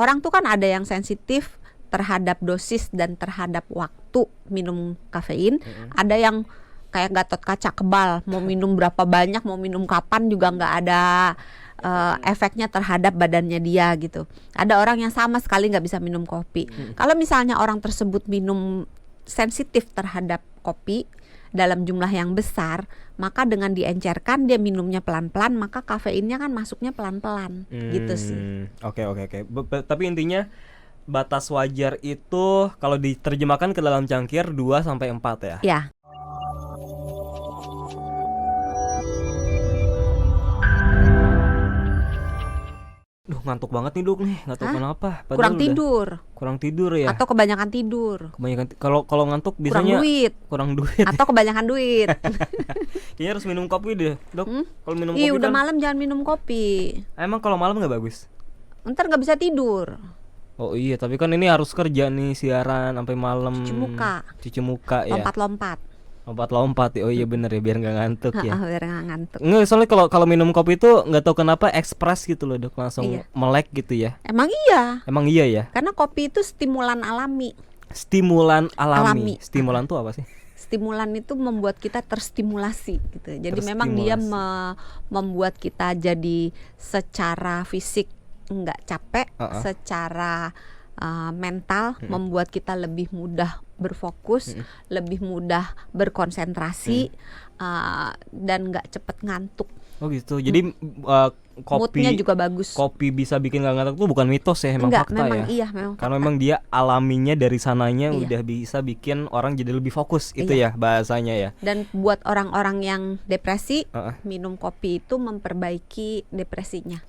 Orang tuh kan ada yang sensitif terhadap dosis dan terhadap waktu minum kafein. Ada yang kayak Gatot Kaca, kebal, mau minum berapa banyak, mau minum kapan juga nggak ada efeknya terhadap badannya dia gitu. Ada orang yang sama sekali nggak bisa minum kopi. Kalau misalnya orang tersebut minum sensitif terhadap kopi dalam jumlah yang besar, maka dengan diencerkan dia minumnya pelan-pelan, maka kafeinnya kan masuknya pelan-pelan gitu sih. Oke. Tapi intinya batas wajar itu kalau diterjemahkan ke dalam cangkir 2-4 ya. Ya. Duh, ngantuk banget nih Dok nih, nggak tahu kenapa. Padahal Kurang tidur ya. atau kebanyakan tidur. Kalau ngantuk biasanya kurang duit atau kebanyakan duit. Kayaknya harus minum kopi deh Dok. Kalau minum kopi udah kan malam jangan minum kopi. Emang kalau malam nggak bagus? Ntar nggak bisa tidur. Oh iya, tapi kan ini harus kerja nih, siaran sampai malam. Cuci muka ya. Lompat. Oh iya bener ya, biar nggak ngantuk ya. Biar nggak ngantuk. Nggak, soalnya kalau minum kopi itu nggak tahu kenapa ekspres gitu loh Dok, langsung melek gitu ya. Emang iya ya. Karena kopi itu stimulan alami. Stimulan. Stimulan tuh apa sih? Stimulan itu membuat kita terstimulasi gitu. Jadi memang dia membuat kita jadi secara fisik nggak capek, secara mental membuat kita lebih mudah berfokus, lebih mudah berkonsentrasi, dan nggak cepet ngantuk. Oh gitu. Jadi moodnya juga bagus. Kopi bisa bikin nggak ngantuk tuh bukan mitos ya, emang Enggak, fakta memang ya. Iya, memang karena fakta. memang dia alaminya dari sananya udah bisa bikin orang jadi lebih fokus itu ya bahasanya ya. Dan buat orang-orang yang depresi, minum kopi itu memperbaiki depresinya.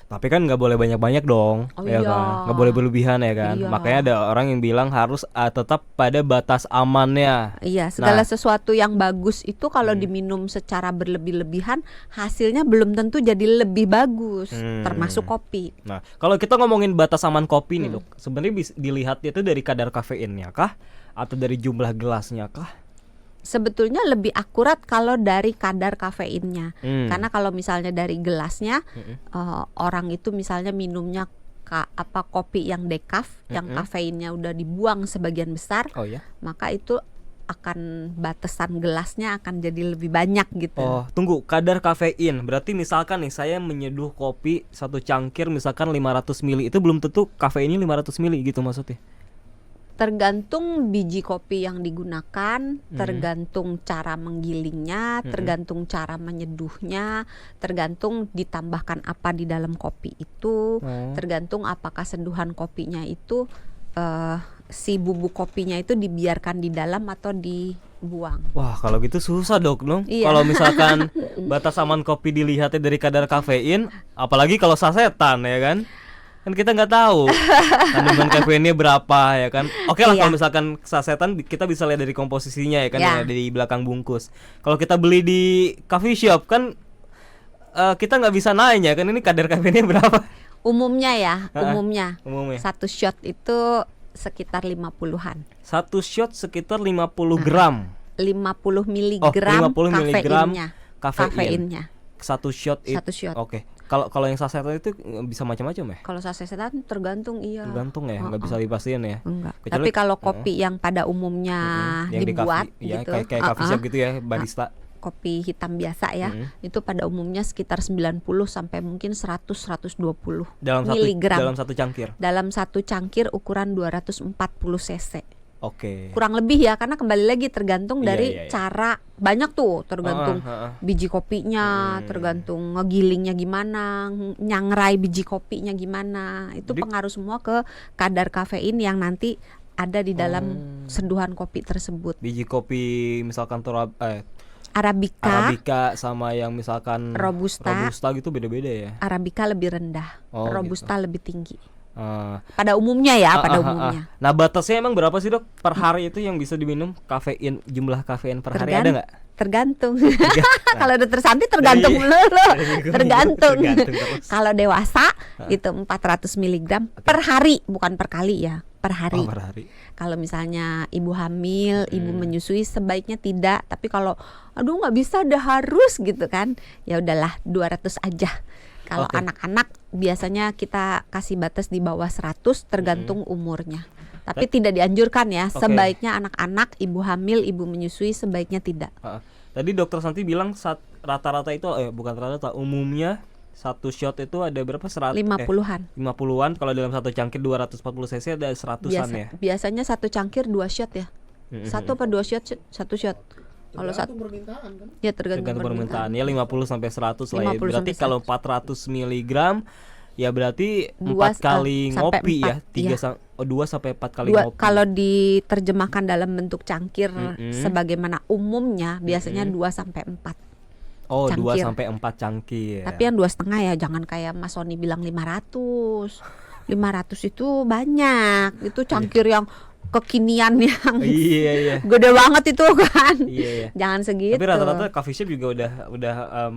Tapi kan nggak boleh banyak-banyak dong, ya kan? Nggak boleh berlebihan ya kan. Makanya ada orang yang bilang harus tetap pada batas amannya. Iya, segala sesuatu yang bagus itu kalau diminum secara berlebih-lebihan, hasilnya belum tentu jadi lebih bagus, termasuk kopi. Nah, kalau kita ngomongin batas aman kopi nih Dok, sebenarnya bisa dilihat itu dari kadar kafeinnya kah, atau dari jumlah gelasnya kah? Sebetulnya lebih akurat kalau dari kadar kafeinnya, karena kalau misalnya dari gelasnya, orang itu misalnya minumnya kopi yang dekaf, yang kafeinnya udah dibuang sebagian besar, maka itu akan batasan gelasnya akan jadi lebih banyak gitu. Tunggu, kadar kafein. Berarti misalkan nih saya menyeduh kopi satu cangkir misalkan 500 ml, itu belum tentu kafeinnya 500 ml gitu maksudnya. Tergantung biji kopi yang digunakan, tergantung cara menggilingnya, tergantung cara menyeduhnya, tergantung ditambahkan apa di dalam kopi itu, tergantung apakah seduhan kopinya itu si bubuk kopinya itu dibiarkan di dalam atau dibuang. Wah, kalau gitu susah Dok dong. Kalau misalkan batas aman kopi dilihatnya dari kadar kafein, apalagi kalau sasetan ya kan? Kan kita nggak tahu kandungan kafeinnya berapa ya kan. Oke lah, kalau misalkan sasetan kita bisa lihat dari komposisinya ya kan, ya, di belakang bungkus. Kalau kita beli di coffee shop kan kita nggak bisa nanya kan ini kadar kafeinnya berapa. Umumnya satu shot itu sekitar 50-an. Satu shot sekitar 50 gram. 50 miligram kafeinnya. Satu shot. Oke. Kalau yang sasetan itu bisa macam-macam ya? Kalau sasetan tergantung Tergantung ya, nggak bisa dipastiin ya. Enggak. Tapi kalau kopi yang pada umumnya dibuat gitu, kayak coffee shop gitu ya, barista. Kopi hitam biasa ya, itu pada umumnya sekitar 90 sampai mungkin 100-120 miligram dalam satu cangkir. Dalam satu cangkir ukuran 240 cc. Oke. Kurang lebih ya, karena kembali lagi tergantung dari cara, banyak tuh, tergantung biji kopinya, tergantung ngegilingnya gimana, nyangrai biji kopinya gimana. Itu pengaruh semua ke kadar kafein yang nanti ada di dalam seduhan kopi tersebut. Biji kopi misalkan Arabica sama yang misalkan Robusta gitu beda-beda ya. Arabica lebih rendah, Robusta lebih tinggi. Pada umumnya ya, umumnya. Nah, batasnya emang berapa sih Dok per hari itu yang bisa diminum kafein, jumlah kafein per hari ada nggak? Tergantung. Kalau dokter Santi tergantung tergantung. Kalau dewasa itu 400 mg per hari, bukan per kali ya, per hari. Kalau misalnya ibu hamil, ibu menyusui sebaiknya tidak, tapi kalau nggak bisa, harus gitu kan, ya udahlah 200 aja. Kalau anak-anak biasanya kita kasih batas di bawah 100 tergantung umurnya. Tapi tidak dianjurkan ya. Sebaiknya anak-anak, ibu hamil, ibu menyusui sebaiknya tidak. Tadi dokter Santi bilang rata-rata itu bukan rata-rata, umumnya satu shot itu ada berapa? 50-an. 50-an. Kalau dalam satu cangkir 240 cc ada 100-an ya. Biasanya satu cangkir 2 shot ya. Satu apa 2 shot? Satu shot. Kalau permintaan kan? Ya tergantung permintaan. Ya 50 sampai 100 lah ya. 50 Berarti sampai kalau 400 mg ya berarti 4 Dua, kali sampai ngopi 4, ya. 2 sampai 4 kali ngopi. Kalau diterjemahkan dalam bentuk cangkir sebagaimana umumnya biasanya 2 sampai 4. Oh, cangkir. 2 sampai 4 cangkir. Tapi yang 2,5 ya, jangan kayak Mas Sony bilang 500. 500 itu banyak. Itu cangkir yang kekinian yang gede banget itu kan. Jangan segitu. Tapi rata-rata coffee shop juga udah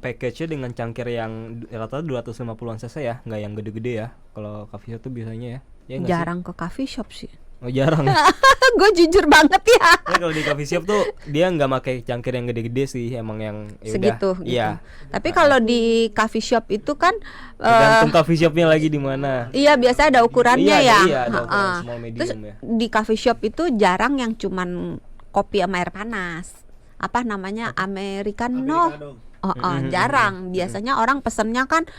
package-nya dengan cangkir yang rata-rata 250-an cc ya, nggak yang gede-gede ya. Kalau coffee shop tuh biasanya ya jarang ke coffee shop sih. Oh, jarang. Gue jujur banget ya. Kalau di coffee shop tuh dia nggak pakai cangkir yang gede-gede sih, emang yang segitu. Gitu. Iya. Tapi kalau di coffee shop itu kan tergantung coffee shopnya lagi di mana. Iya, biasa ada ukurannya ya. Iya, ada ukuran small medium. Terus ya. Di coffee shop itu jarang yang cuman kopi sama air panas. Apa namanya? Americano. Jarang. Biasanya orang pesennya kan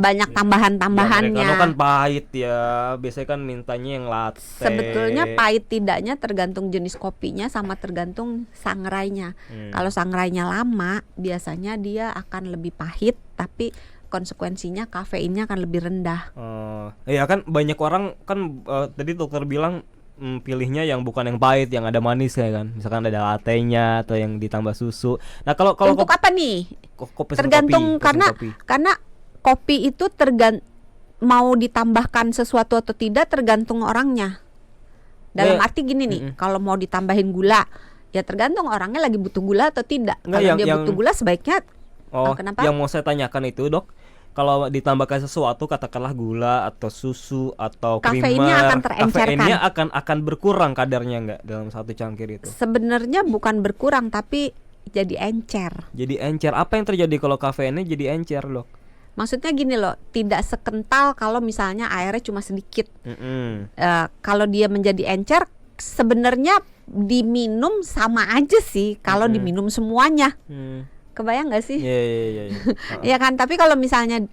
banyak tambahan-tambahannya. Americano kan pahit ya. Biasanya kan mintanya yang latte. Sebetulnya pahit tidaknya tergantung jenis kopinya sama tergantung sangrainya. Kalau sangrainya lama, biasanya dia akan lebih pahit, tapi konsekuensinya kafeinnya akan lebih rendah. Iya kan banyak orang kan tadi dokter bilang pilihnya yang bukan yang pahit, yang ada manis ya kan. Misalkan ada latte-nya atau yang ditambah susu. Nah, kalau untuk apa nih? Tergantung kopi. Karena kopi itu mau ditambahkan sesuatu atau tidak tergantung orangnya. Dalam arti gini nih, kalau mau ditambahin gula, ya tergantung orangnya lagi butuh gula atau tidak. Kalau dia butuh gula sebaiknya kenapa? Yang mau saya tanyakan itu, Dok, kalau ditambahkan sesuatu katakanlah gula atau susu atau kafeinnya akan terencerkan. Kafeinnya akan berkurang kadarnya nggak dalam satu cangkir itu? Sebenarnya bukan berkurang tapi jadi encer. Jadi encer. Apa yang terjadi kalau kafeinnya jadi encer, Dok? Maksudnya gini loh, tidak sekental kalau misalnya airnya cuma sedikit. Kalau dia menjadi encer, sebenarnya diminum sama aja sih kalau diminum semuanya. Kebayang gak sih? Iya. Ya kan, tapi kalau misalnya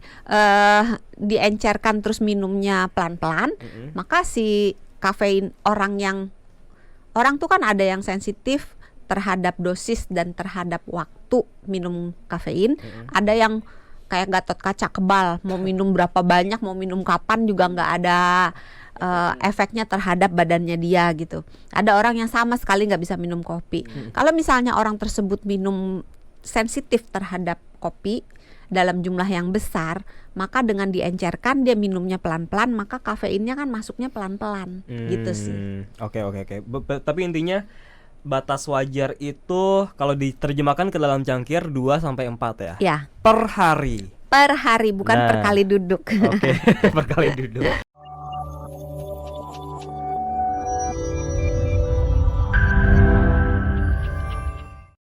diencerkan terus minumnya pelan-pelan, maka si kafein orang tuh kan ada yang sensitif terhadap dosis dan terhadap waktu minum kafein, ada yang kayak Gatot Kaca kebal, mau minum berapa banyak, mau minum kapan juga nggak ada efeknya terhadap badannya dia gitu. Ada orang yang sama sekali nggak bisa minum kopi. Kalau misalnya orang tersebut minum sensitif terhadap kopi dalam jumlah yang besar, maka dengan diencerkan dia minumnya pelan-pelan, maka kafeinnya kan masuknya pelan-pelan gitu sih. Oke. Tapi intinya batas wajar itu kalau diterjemahkan ke dalam cangkir 2 sampai 4 ya? Ya. Per hari. Per hari, bukan per kali duduk. Oke, per kali duduk.